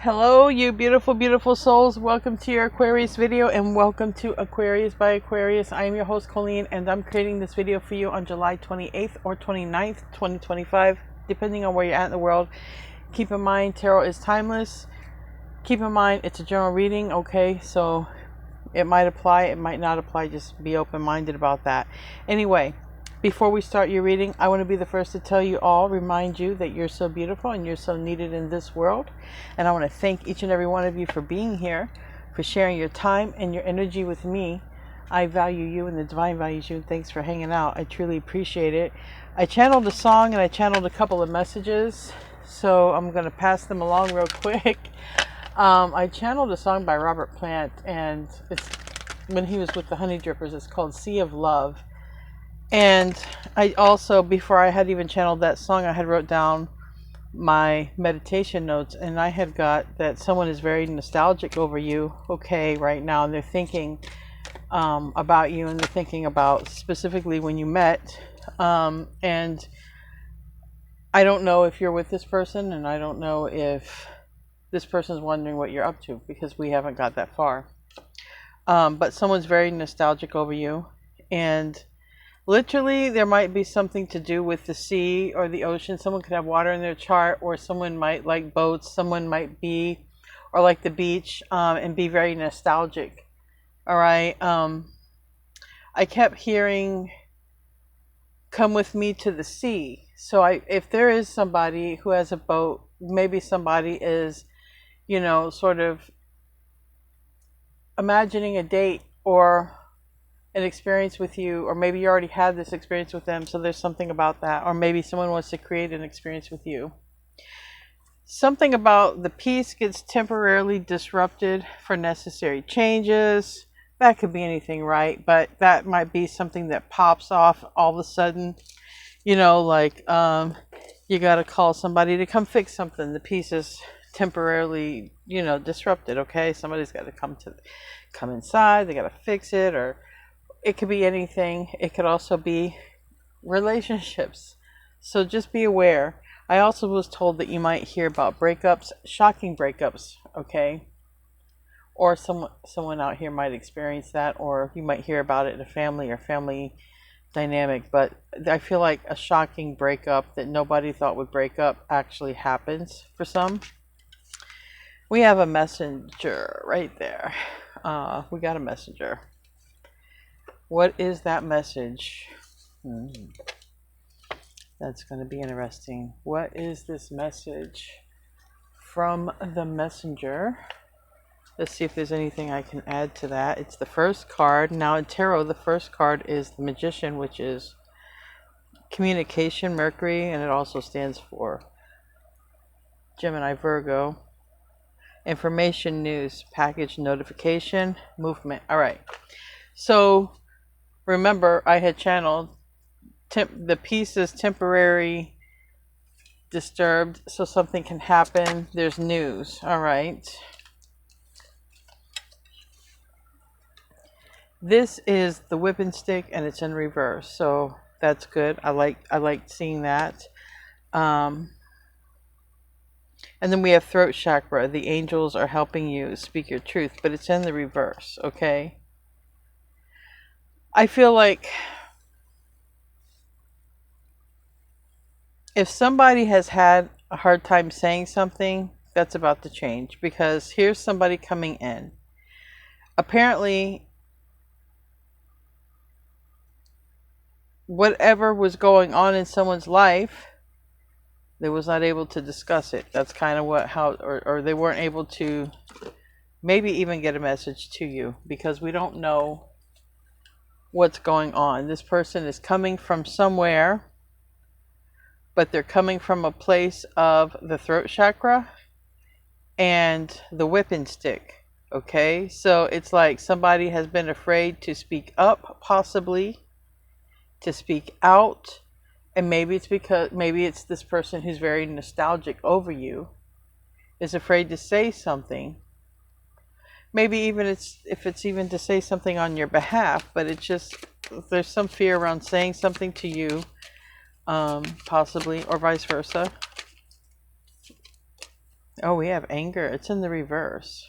Hello, you beautiful, beautiful souls. Welcome to your Aquarius video and welcome to Aquarius by Aquarius. I am your host, Colleen, and I'm creating this video for you on July 28th or 29th, 2025, depending on where you're at in the world. Keep in mind, tarot is timeless. Keep in mind, it's a general reading, okay? So it might apply, it might not apply. Just be open-minded about that. Anyway, before we start your reading, I want to be the first to tell you all, remind you that you're so beautiful and you're so needed in this world. And I want to thank each and every one of you for being here, for sharing your time and your energy with me. I value you and the divine values you. Thanks for hanging out. I truly appreciate it. I channeled a song and I channeled a couple of messages, so I'm going to pass them along real quick. I channeled a song by Robert Plant, and it's when he was with the Honey Drippers. It's called Sea of Love. And I also, before I had even channeled that song, I had wrote down my meditation notes, and I had got that someone is very nostalgic over you, okay, right now, and they're thinking about you, and they're thinking about specifically when you met, and I don't know if you're with this person, and I don't know if this person's wondering what you're up to, because we haven't got that far, but someone's very nostalgic over you, and literally, there might be something to do with the sea or the ocean. Someone could have water in their chart, or someone might like boats. Someone might be, or like the beach, and be very nostalgic. All right. I kept hearing, "Come with me to the sea." So if there is somebody who has a boat, maybe somebody is, sort of imagining a date or an experience with you, or maybe you already had this experience with them, so there's something about that, or maybe someone wants to create an experience with you. Something about the peace gets temporarily disrupted for necessary changes. That could be anything, right? But that might be something that pops off all of a sudden, like you got to call somebody to come fix something. The peace is temporarily, disrupted, okay? Somebody's got to come inside, they got to fix it, or it could be anything. It could also be relationships. So just be aware. I also was told that you might hear about breakups, shocking breakups, okay? Or someone out here might experience that, or you might hear about it in a family or family dynamic. But I feel like a shocking breakup that nobody thought would break up actually happens for some. We have a messenger right there. We got a messenger. What is that message? That's going to be interesting. What is this message from the messenger? Let's see if there's anything I can add to that. It's the first card. Now in tarot, the first card is the Magician, which is communication, Mercury, and it also stands for Gemini, Virgo. Information, news, package, notification, movement. All right. So remember, I had channeled the peace is temporary disturbed, so something can happen. There's news. All right. This is the whipping stick, and it's in reverse, so that's good. I like seeing that. And then we have throat chakra. The angels are helping you speak your truth, but it's in the reverse. Okay. I feel like if somebody has had a hard time saying something, that's about to change, because here's somebody coming in. Apparently, whatever was going on in someone's life, they was not able to discuss it. That's kind of or they weren't able to maybe even get a message to you, because we don't know what's going on. This person is coming from somewhere, but they're coming from a place of the throat chakra and the whipping stick. Okay, so it's like somebody has been afraid to speak up, possibly to speak out, and maybe it's this person who's very nostalgic over you is afraid to say something. Maybe even if it's even to say something on your behalf, but it's just there's some fear around saying something to you, possibly, or vice versa. Oh, we have anger. It's in the reverse.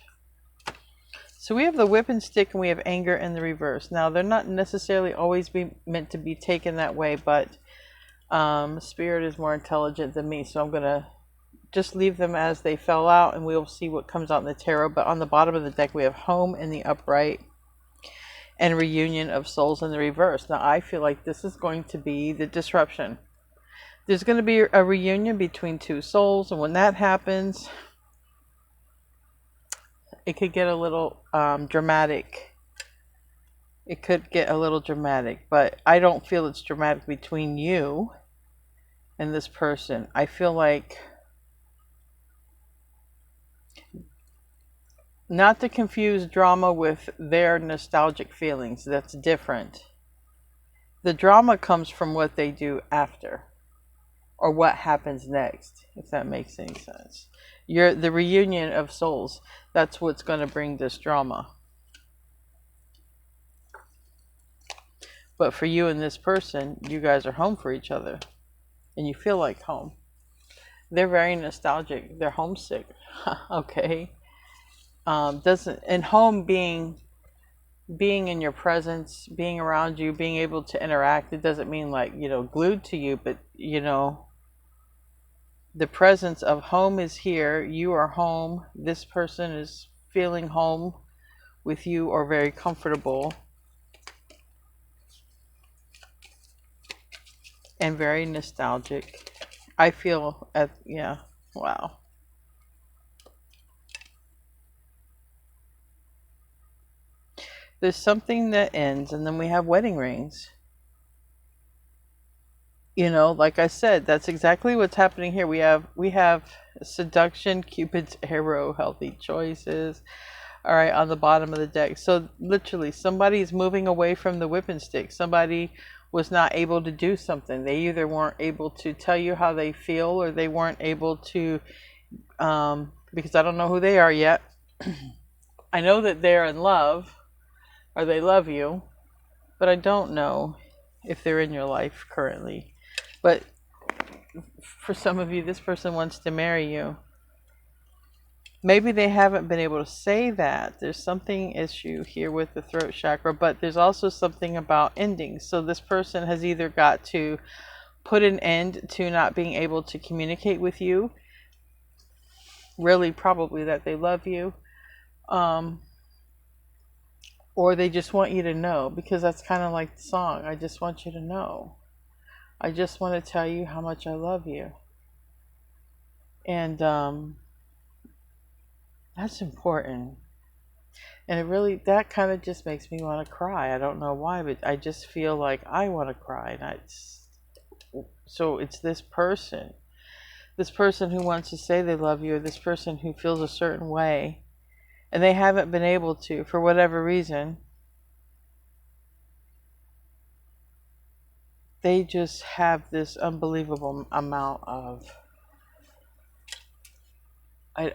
So we have the whip and stick, and we have anger in the reverse. Now, they're not necessarily always meant to be taken that way, but Spirit is more intelligent than me, so I'm going to just leave them as they fell out, and we'll see what comes out in the tarot. But on the bottom of the deck, we have home in the upright and reunion of souls in the reverse. Now, I feel like this is going to be the disruption. There's going to be a reunion between two souls, and when that happens, it could get a little dramatic. It could get a little dramatic, but I don't feel it's dramatic between you and this person. I feel like, not to confuse drama with their nostalgic feelings. That's different. The drama comes from what they do after, or what happens next, if that makes any sense. The reunion of souls. That's what's going to bring this drama. But for you and this person, you guys are home for each other, and you feel like home. They're very nostalgic. They're homesick. Okay. And home being in your presence, being around you, being able to interact. It doesn't mean like, glued to you, but the presence of home is here. You are home. This person is feeling home with you, or very comfortable and very nostalgic. I feel wow. There's something that ends, and then we have wedding rings. Like I said, that's exactly what's happening here. We have seduction, Cupid's arrow, healthy choices. All right, on the bottom of the deck. So literally, somebody is moving away from the whip and stick. Somebody was not able to do something. They either weren't able to tell you how they feel, or they weren't able to, because I don't know who they are yet. I know that they're in love, or they love you, but I don't know if they're in your life currently. But for some of you, this person wants to marry you. Maybe they haven't been able to say that. There's something issue here with the throat chakra, but there's also something about endings. So this person has either got to put an end to not being able to communicate with you, really probably that they love you, or they just want you to know, because that's kind of like the song, I just want you to know. I just want to tell you how much I love you. And that's important. And that kind of just makes me want to cry. I don't know why, but I just feel like I want to cry. So it's this person who wants to say they love you, or this person who feels a certain way, and they haven't been able to, for whatever reason. They just have this unbelievable amount of,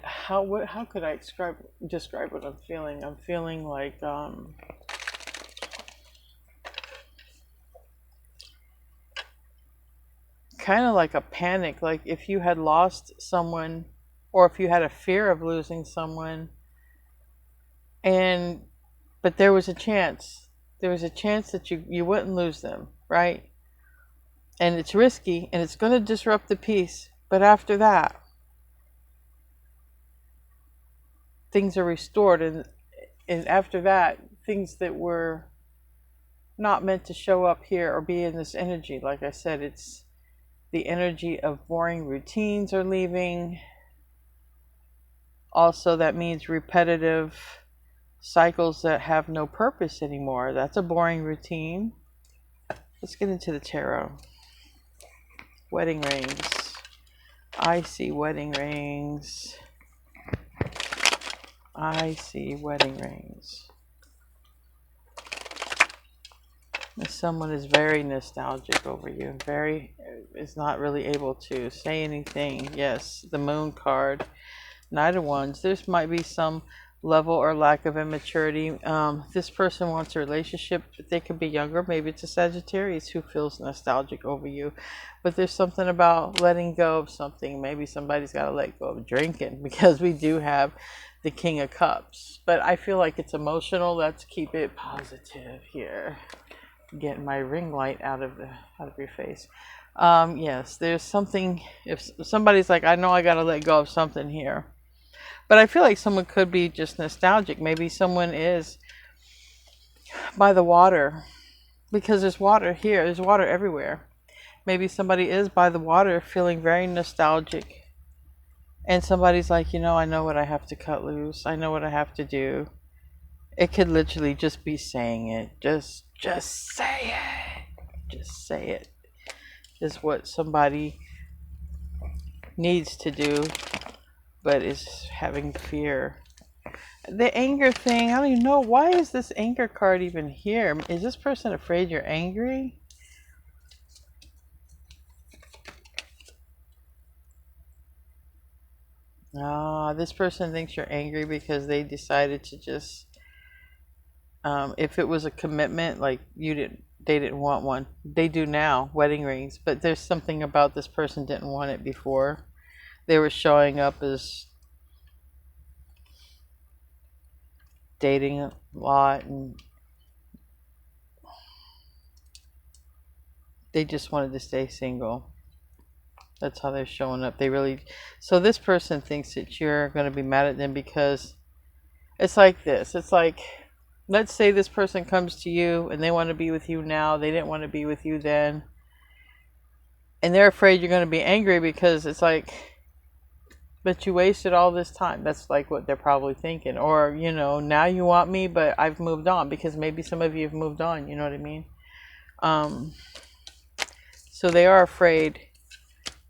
how could I describe what I'm feeling? I'm feeling like kind of like a panic, like if you had lost someone, or if you had a fear of losing someone, but there was a chance that you wouldn't lose them, right? And it's risky, and it's going to disrupt the peace, but after that, things are restored, and after that, things that were not meant to show up here or be in this energy, like I said, it's the energy of boring routines are leaving. Also, that means repetitive cycles that have no purpose anymore. That's a boring routine. Let's get into the tarot. Wedding rings. I see wedding rings. I see wedding rings. Someone is very nostalgic over you. Is not really able to say anything. Yes, the Moon card. Knight of Wands. There might be some level or lack of immaturity. This person wants a relationship, but they could be younger. Maybe it's a Sagittarius who feels nostalgic over you. But there's something about letting go of something. Maybe somebody's got to let go of drinking, because we do have the King of Cups. But I feel like it's emotional. Let's keep it positive here. Getting my ring light out of your face. Yes, there's something. If somebody's like, I know I got to let go of something here. But I feel like someone could be just nostalgic. Maybe someone is by the water, because there's water here. There's water everywhere. Maybe somebody is by the water feeling very nostalgic. And somebody's like, I know what I have to cut loose. I know what I have to do. It could literally just be saying it. Just say it. Just say it is what somebody needs to do, but is having fear. The anger thing, I don't even know. Why is this anger card even here? Is this person afraid you're angry? This person thinks you're angry because they decided to just, if it was a commitment, like they didn't want one. They do now, wedding rings, but there's something about this person didn't want it before. They were showing up as dating a lot, and they just wanted to stay single. That's how they're showing up. So this person thinks that you're going to be mad at them, because it's like this. It's like, let's say this person comes to you and they want to be with you now. They didn't want to be with you then. And they're afraid you're going to be angry, because it's like, but you wasted all this time. That's like what they're probably thinking. Or, now you want me, but I've moved on, because maybe some of you have moved on. You know what I mean? So they are afraid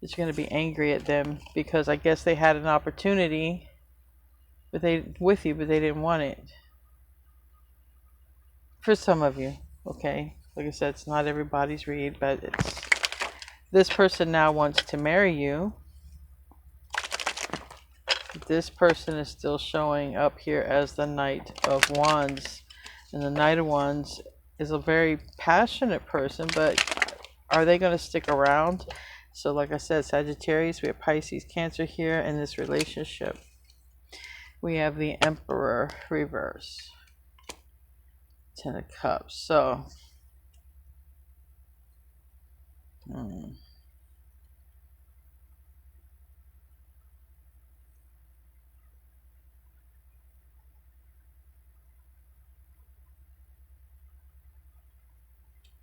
that you're going to be angry at them, because I guess they had an opportunity with you, but they didn't want it. For some of you, okay? Like I said, it's not everybody's read, but this person now wants to marry you. This person is still showing up here as the Knight of Wands. And the Knight of Wands is a very passionate person, but are they going to stick around? So like I said, Sagittarius, we have Pisces, Cancer here in this relationship. We have the Emperor reverse. Ten of Cups. So,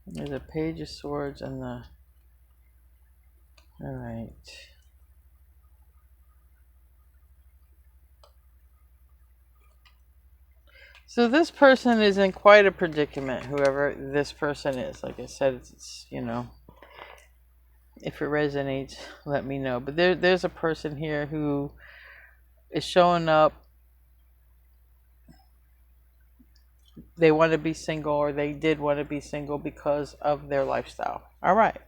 there's a Page of Swords and the... Alright. So this person is in quite a predicament, whoever this person is. Like I said, it's if it resonates, let me know. But there's a person here who is showing up. They want to be single, or they did want to be single because of their lifestyle. All right,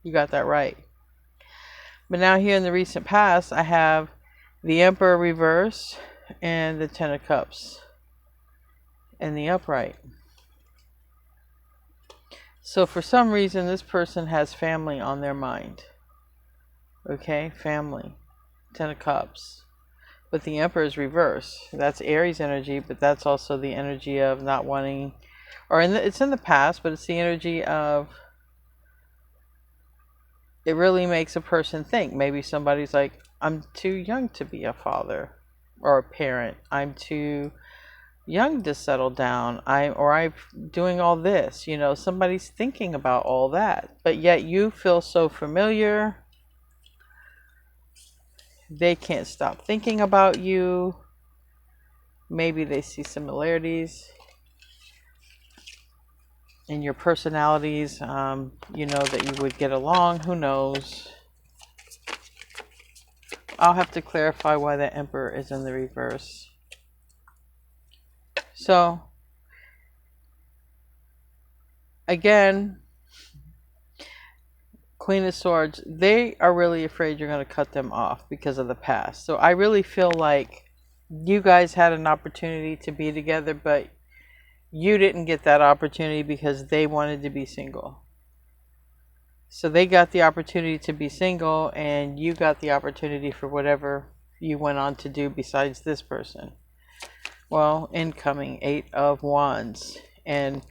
you got that right. But now here in the recent past, I have the Emperor reverse and the Ten of Cups and the upright. So for some reason, this person has family on their mind. Okay, family. Ten of Cups. But the Emperor is reverse. That's Aries energy, but that's also the energy of not wanting, or it's in the past, but it's the energy of, it really makes a person think. Maybe somebody's like, I'm too young to be a father or a parent. I'm too young to settle down. I'm doing all this. Somebody's thinking about all that, but yet you feel so familiar. They can't stop thinking about you. Maybe they see similarities in your personalities. That you would get along. Who knows? I'll have to clarify why the Emperor is in the reverse. So, again, Queen of Swords, they are really afraid you're going to cut them off because of the past. So I really feel like you guys had an opportunity to be together, but you didn't get that opportunity because they wanted to be single. So they got the opportunity to be single, and you got the opportunity for whatever you went on to do besides this person. Well, incoming 8 of Wands. And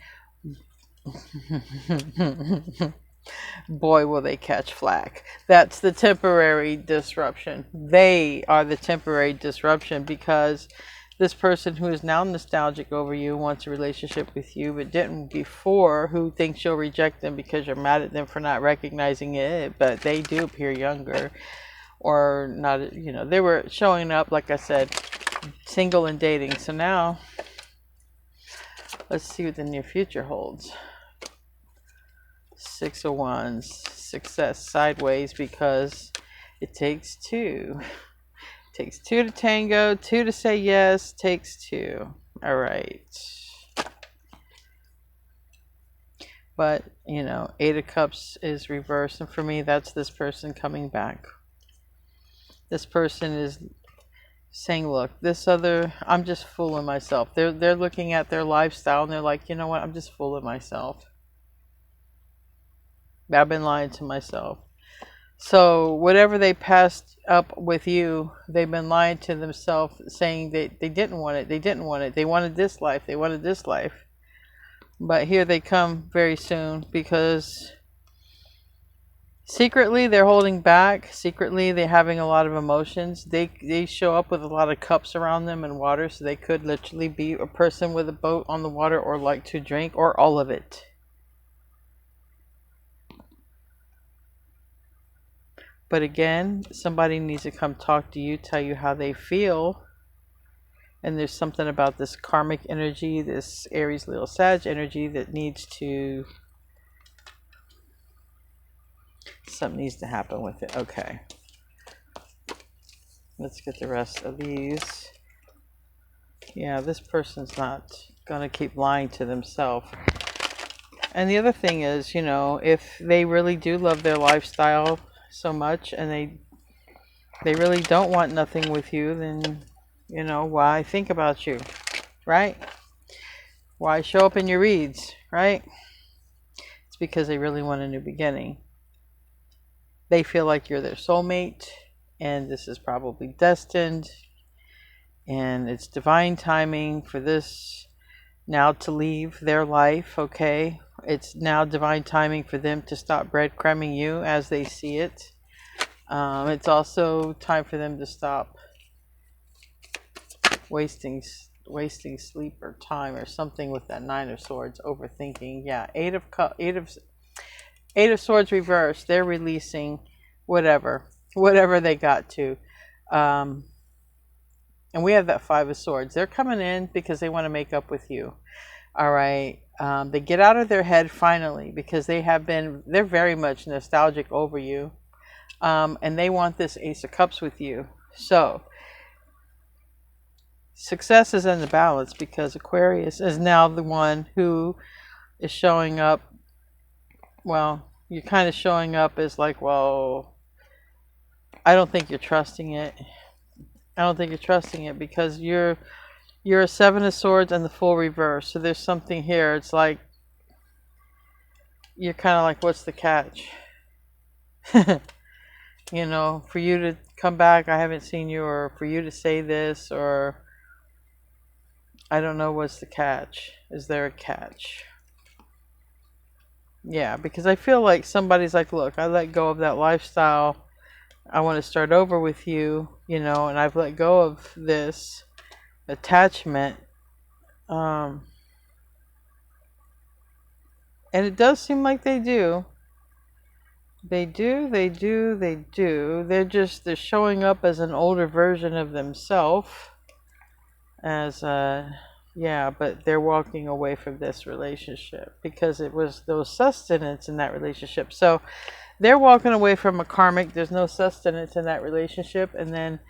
boy, will they catch flack. That's the temporary disruption. They are the temporary disruption, because this person who is now nostalgic over you, wants a relationship with you, but didn't before, who thinks you'll reject them because you're mad at them for not recognizing it, but they do appear younger or not, you know, they were showing up, like I said, single and dating. So now, let's see what the near future holds. 6 of Wands, success sideways, because it takes two. It takes two to tango, two to say yes, takes two. All right. But, you know, 8 of Cups is reversed, and for me, that's this person coming back. This person is saying, look, I'm just fooling myself. They're looking at their lifestyle and they're like, you know what, I'm just fooling myself. I've been lying to myself. So whatever they passed up with you, they've been lying to themselves, saying that they didn't want it. They didn't want it. They wanted this life. They wanted this life. But here they come very soon, because secretly they're holding back. Secretly they're having a lot of emotions. They show up with a lot of cups around them and water, so they could literally be a person with a boat on the water, or like to drink, or all of it. But again, somebody needs to come talk to you, tell you how they feel. And there's something about this karmic energy, this Aries, Leo, Sag energy that needs to... something needs to happen with it. Okay. Let's get the rest of these. Yeah, this person's not going to keep lying to themselves. And the other thing is, you know, if they really do love their lifestyle so much, and they really don't want nothing with you, then, you know, why think about you, right? Why show up in your reads, right? It's because they really want a new beginning. They feel like you're their soulmate, and this is probably destined, and it's divine timing for this now to leave their life, okay? It's now divine timing for them to stop breadcrumbing you as they see it. It's also time for them to stop wasting sleep or time or something with that 9 of Swords, overthinking. Yeah, 8 of Swords reversed. They're releasing whatever they got to. And we have that 5 of Swords. They're coming in because they want to make up with you. All right. They get out of their head finally, because they're very much nostalgic over you. And they want this Ace of Cups with you. So success is in the balance, because Aquarius is now the one who is showing up. Well, you're kind of showing up as like, well, I don't think you're trusting it. I don't think you're trusting it, because you're a 7 of Swords and the full reverse. So there's something here. It's like, you're kind of like, what's the catch? You know, for you to come back, I haven't seen you, or for you to say this, or I don't know, what's the catch? Is there a catch? Yeah, because I feel like somebody's like, look, I let go of that lifestyle. I want to start over with you, you know, and I've let go of this attachment. And it does seem like they do. They do. They're showing up as an older version of themselves. Yeah, but they're walking away from this relationship because it was those sustenance in that relationship. So they're walking away from a karmic. There's no sustenance in that relationship. And then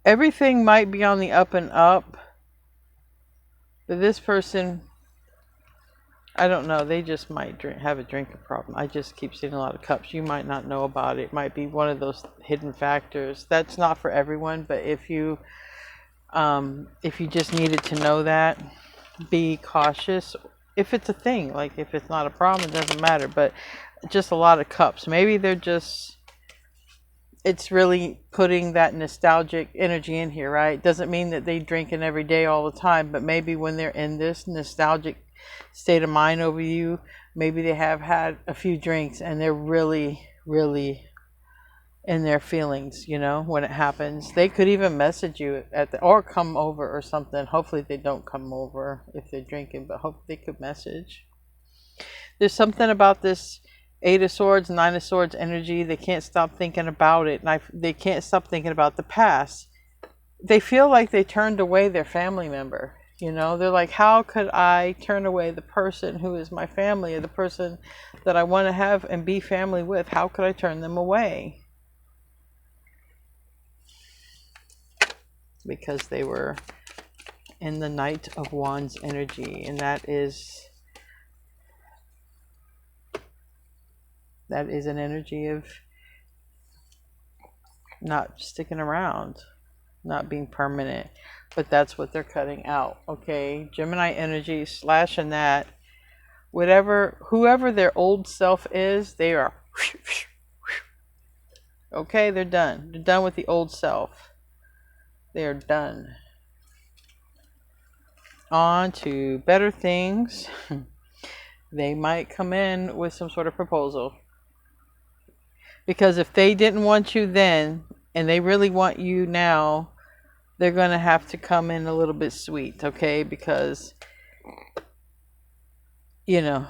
everything might be on the up and up. But this person, I don't know. They just might have a drinking problem. I just keep seeing a lot of cups. You might not know about it. It might be one of those hidden factors. That's not for everyone, but if you just needed to know that, be cautious. If it's a thing, like if it's not a problem, it doesn't matter. But just a lot of cups. Maybe they're just, it's really putting that nostalgic energy in here, right? Doesn't mean that they drink it every day all the time, but maybe when they're in this nostalgic state of mind over you, maybe they have had a few drinks and they're really, really in their feelings, you know, when it happens. They could even message you or come over or something. Hopefully they don't come over if they're drinking, but hope they could message. There's something about this Eight of Swords, Nine of Swords energy. They can't stop thinking about it. And they can't stop thinking about the past. They feel like they turned away their family member. You know, they're like, how could I turn away the person who is my family, or the person that I want to have and be family with? How could I turn them away? Because they were in the Knight of Wands energy, and that is an energy of not sticking around, not being permanent. But that's what they're cutting out. Okay, Gemini energy, slashing that. Whoever their old self is, they are okay, they're done. They're done with the old self. They are done. On to better things. They might come in with some sort of proposal. Because if they didn't want you then, and they really want you now, they're going to have to come in a little bit sweet, okay? Because, you know,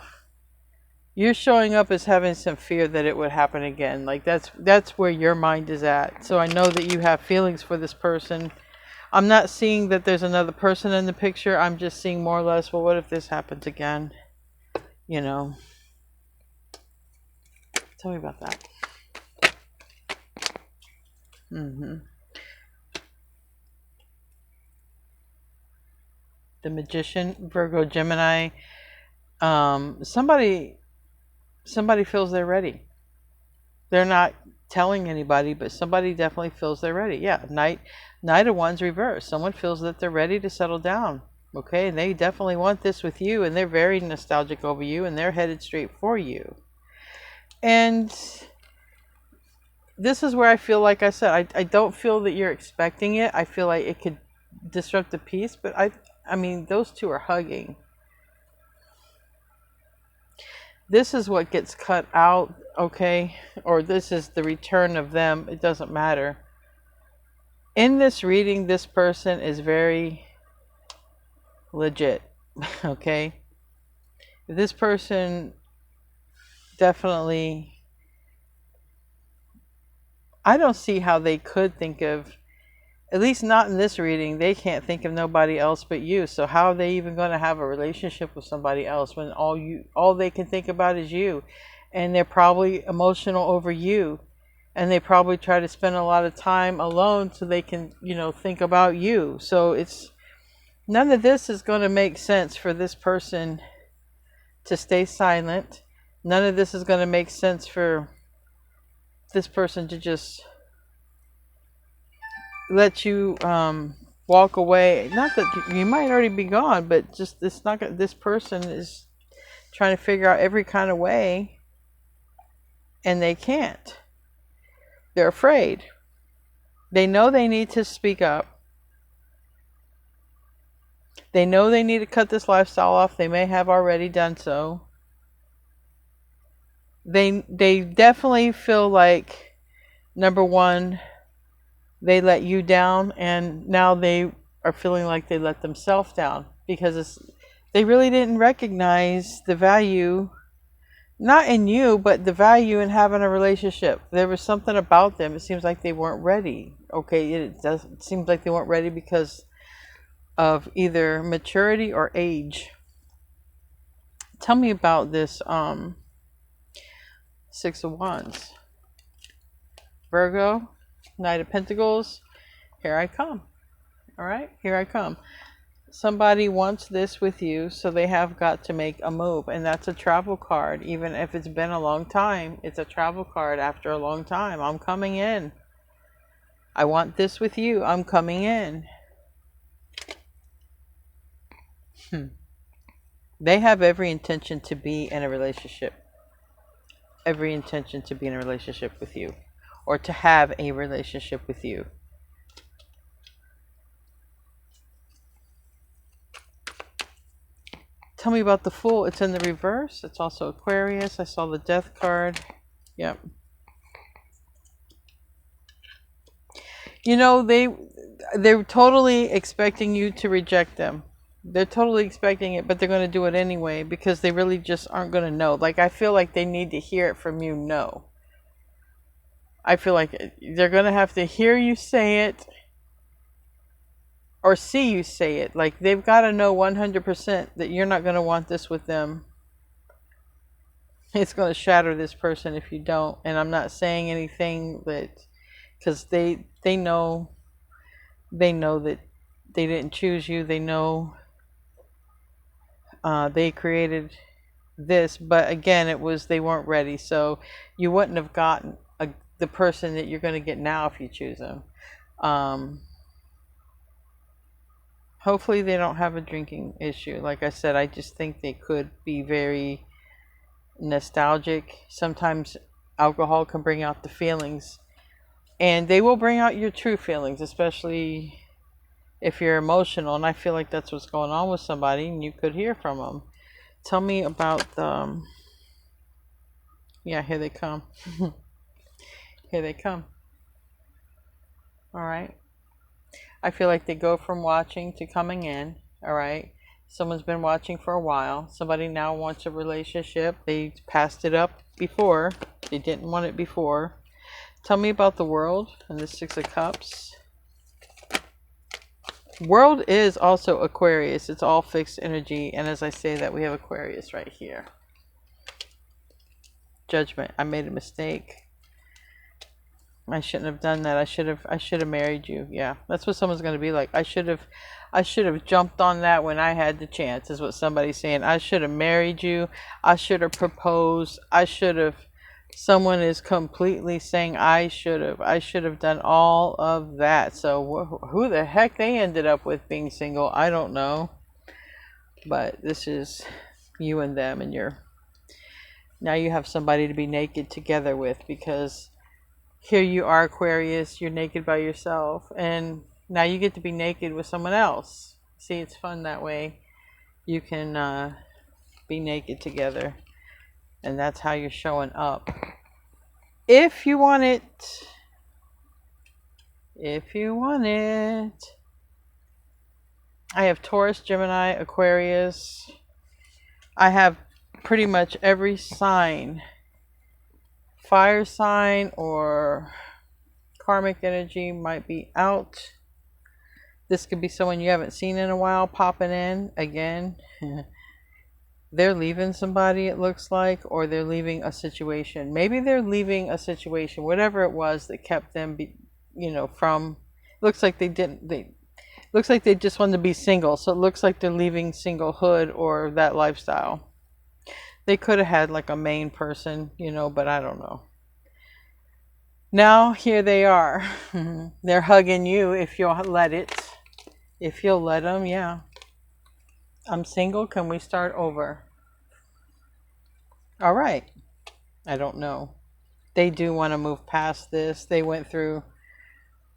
you're showing up as having some fear that it would happen again. Like that's where your mind is at. So I know that you have feelings for this person. I'm not seeing that there's another person in the picture. I'm just seeing more or less, well, what if this happens again? You know. Tell me about that. The Magician, Virgo, Gemini. Somebody feels they're ready. They're not telling anybody, but somebody definitely feels they're ready. Yeah, Knight of Wands reverse. Someone feels that they're ready to settle down. Okay, and they definitely want this with you, and they're very nostalgic over you, and they're headed straight for you. And this is where I feel, like I said, I don't feel that you're expecting it. I feel like it could disrupt the peace, but I mean, those two are hugging. This is what gets cut out, okay? Or this is the return of them. It doesn't matter. In this reading, this person is very legit, okay? This person definitely, I don't see how they could think of, at least not in this reading, they can't think of nobody else but you. So how are they even going to have a relationship with somebody else when all they can think about is you? And they're probably emotional over you. And they probably try to spend a lot of time alone so they can, you know, think about you. So it's, none of this is going to make sense for this person to stay silent. None of this is going to make sense for this person to just let you walk away. Not that you might already be gone, but just it's not. This person is trying to figure out every kind of way, and they can't. They're afraid. They know they need to speak up. They know they need to cut this lifestyle off. They may have already done so. They definitely feel like, number one, they let you down, and now they are feeling like they let themselves down because they really didn't recognize the value, not in you, but the value in having a relationship. There was something about them. It seems like they weren't ready. Okay, it seems like they weren't ready because of either maturity or age. Tell me about this Six of Wands. Virgo, Knight of Pentacles. Here I come. All right, here I come. Somebody wants this with you, so they have got to make a move. And that's a travel card. Even if it's been a long time, it's a travel card after a long time. I'm coming in. I want this with you. I'm coming in. They have every intention to be in a relationship. Every intention to be in a relationship with you. Or to have a relationship with you. Tell me about the Fool. It's in the reverse. It's also Aquarius. I saw the Death card. Yep. You know, they're totally expecting you to reject them. They're totally expecting it, but they're going to do it anyway because they really just aren't going to know. Like, I feel like they need to hear it from you. No. I feel like they're going to have to hear you say it or see you say it. Like, they've got to know 100% that you're not going to want this with them. It's going to shatter this person if you don't. And I'm not saying anything that, because they know that they didn't choose you. They know they created this, but again, it was they weren't ready. So you wouldn't have gotten the person that you're going to get now if you choose them. Hopefully they don't have a drinking issue. Like I said, I just think they could be very nostalgic. Sometimes alcohol can bring out the feelings, and they will bring out your true feelings, especially if you're emotional. And I feel like that's what's going on with somebody, and you could hear from them. Tell me about the yeah, here they come. Here they come. All right. I feel like they go from watching to coming in. All right. Someone's been watching for a while. Somebody now wants a relationship. They passed it up before. They didn't want it before. Tell me about the World and the Six of Cups. World is also Aquarius. It's all fixed energy. And as I say that, we have Aquarius right here. Judgment. I made a mistake. I shouldn't have done that. I should have married you. Yeah, that's what someone's going to be like. I should have jumped on that when I had the chance, is what somebody's saying. I should have married you. I should have proposed. I should have. Someone is completely saying I should have done all of that. So who the heck they ended up with being single, I don't know. But this is you and them, and now you have somebody to be naked together with, because here you are, Aquarius, you're naked by yourself, and now you get to be naked with someone else. See, it's fun that way. You can be naked together, and that's how you're showing up. If you want it. If you want it. I have Taurus, Gemini, Aquarius. I have pretty much every sign. Fire sign or karmic energy might be out. This could be someone you haven't seen in a while popping in again. They're leaving somebody, it looks like, or they're leaving a situation. Maybe they're leaving a situation, whatever it was that kept them, from. Looks like looks like they just wanted to be single. So it looks like they're leaving singlehood or that lifestyle. They could have had like a main person, but I don't know. Now here they are. They're hugging you if you'll let it. If you'll let them, yeah. I'm single. Can we start over? All right. I don't know. They do want to move past this. They went through.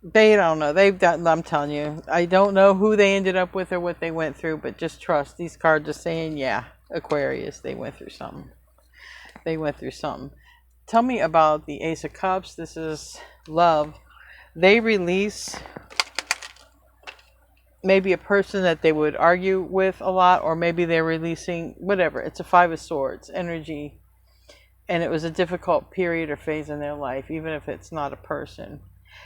They don't know. I'm telling you. I don't know who they ended up with or what they went through, but just trust. These cards are saying, yeah, Aquarius, they went through something. They went through something. Tell me about the Ace of Cups. This is love. They release maybe a person that they would argue with a lot, or maybe they're releasing whatever. It's a Five of Swords energy, and it was a difficult period or phase in their life, even if it's not a person.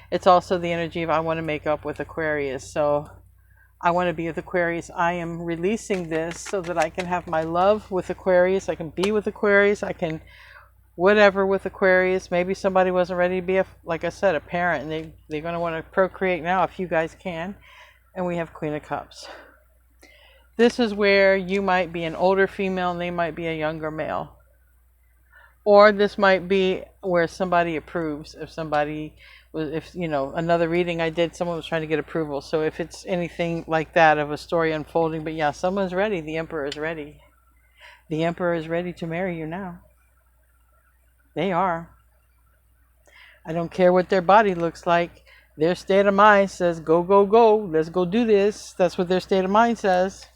It's also the energy of I want to make up with Aquarius. So I want to be with Aquarius. I am releasing this so that I can have my love with Aquarius. I can be with Aquarius. I can whatever with Aquarius. Maybe somebody wasn't ready to be, like I said, a parent, and they're going to want to procreate now if you guys can. And we have Queen of Cups. This is where you might be an older female and they might be a younger male. Or this might be where somebody approves. If somebody was, if you know, another reading I did, someone was trying to get approval. So if it's anything like that of a story unfolding, but yeah, someone's ready. The Emperor is ready. The Emperor is ready to marry you now. They are. I don't care what their body looks like. Their state of mind says, go, go, go. Let's go do this. That's what their state of mind says.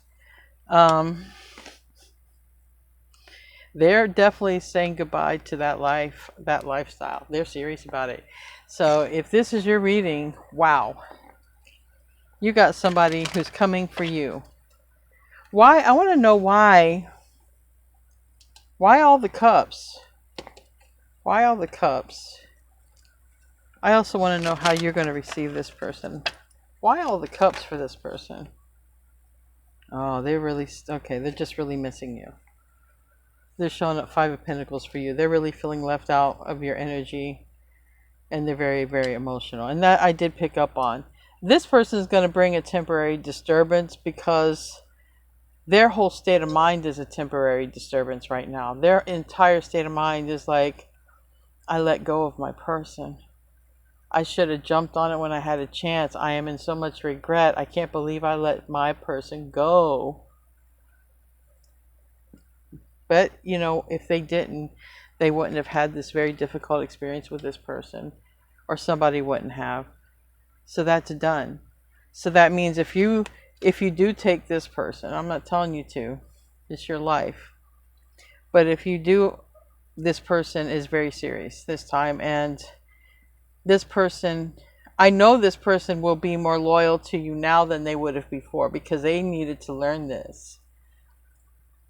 They're definitely saying goodbye to that life, that lifestyle. They're serious about it. So if this is your reading, wow. You got somebody who's coming for you. Why? I want to know why. Why all the cups? Why all the cups? I also want to know how you're going to receive this person. Why all the cups for this person? Oh, they're really, okay, they're just really missing you. They're showing up Five of Pentacles for you. They're really feeling left out of your energy. And they're very, very emotional. And that I did pick up on. This person is going to bring a temporary disturbance because their whole state of mind is a temporary disturbance right now. Their entire state of mind is like, I let go of my person. I should have jumped on it when I had a chance. I am in so much regret. I can't believe I let my person go. But, you know, if they didn't, they wouldn't have had this very difficult experience with this person. Or somebody wouldn't have. So that's done. So that means if you do take this person, I'm not telling you to. It's your life. But if you do, this person is very serious this time. And this person, I know this person will be more loyal to you now than they would have before. Because they needed to learn this.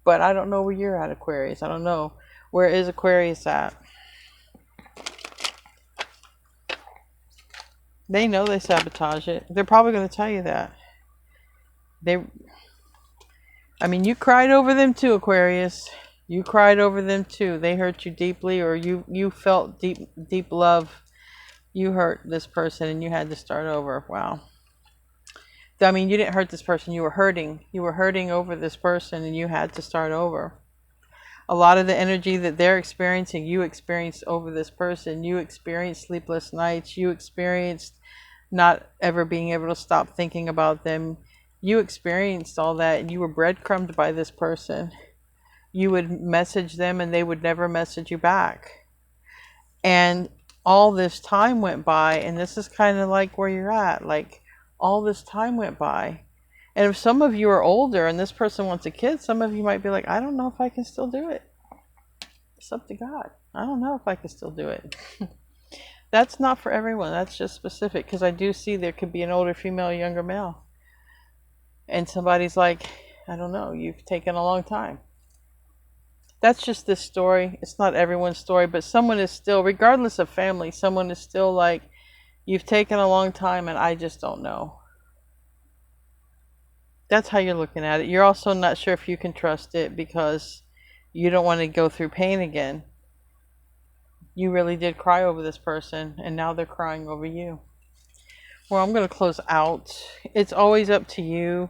But I don't know where you're at, Aquarius. I don't know. Where is Aquarius at? They know they sabotage it. They're probably going to tell you that. I mean, you cried over them too, Aquarius. You cried over them too. They hurt you deeply, or you felt deep love. You hurt this person and you had to start over. Wow. I mean, you didn't hurt this person. You were hurting. You were hurting over this person and you had to start over. A lot of the energy that they're experiencing, you experienced over this person. You experienced sleepless nights. You experienced not ever being able to stop thinking about them. You experienced all that and you were breadcrumbed by this person. You would message them and they would never message you back. And all this time went by, and this is kind of like where you're at. Like, all this time went by. And if some of you are older and this person wants a kid, some of you might be like, I don't know if I can still do it. It's up to God. I don't know if I can still do it. That's not for everyone. That's just specific. Because I do see there could be an older female, a younger male. And somebody's like, I don't know, you've taken a long time. That's just this story. It's not everyone's story. But someone is still, regardless of family, someone is still like, you've taken a long time and I just don't know. That's how you're looking at it. You're also not sure if you can trust it because you don't want to go through pain again. You really did cry over this person and now they're crying over you. Well, I'm going to close out. It's always up to you.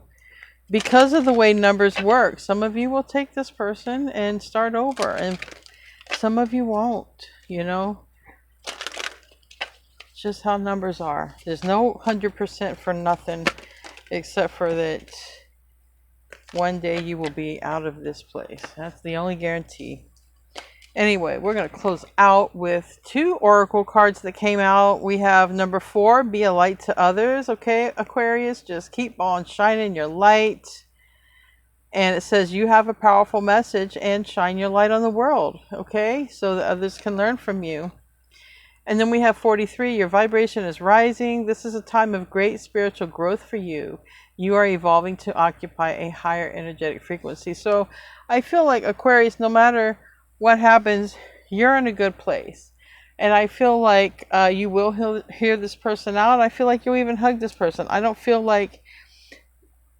Because of the way numbers work, some of you will take this person and start over. And some of you won't, you know. It's just how numbers are. There's no 100% for nothing. Except for that one day you will be out of this place. That's the only guarantee. Anyway, we're going to close out with 2 oracle cards that came out. We have number 4, be a light to others. Okay, Aquarius, just keep on shining your light. And it says you have a powerful message and shine your light on the world. Okay, so that others can learn from you. And then we have 43, your vibration is rising. This is a time of great spiritual growth for you. You are evolving to occupy a higher energetic frequency. So I feel like Aquarius, no matter what happens, you're in a good place. And I feel like you will hear this person out. I feel like you'll even hug this person. I don't feel like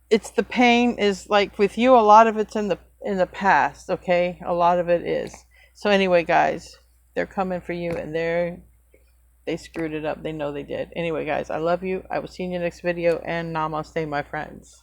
it's the pain is like with you. A lot of it's in the past. Okay, a lot of it is. So anyway, guys, they're coming for you, and they screwed it up. They know they did. Anyway, guys, I love you. I will see you in the next video, and namaste, my friends.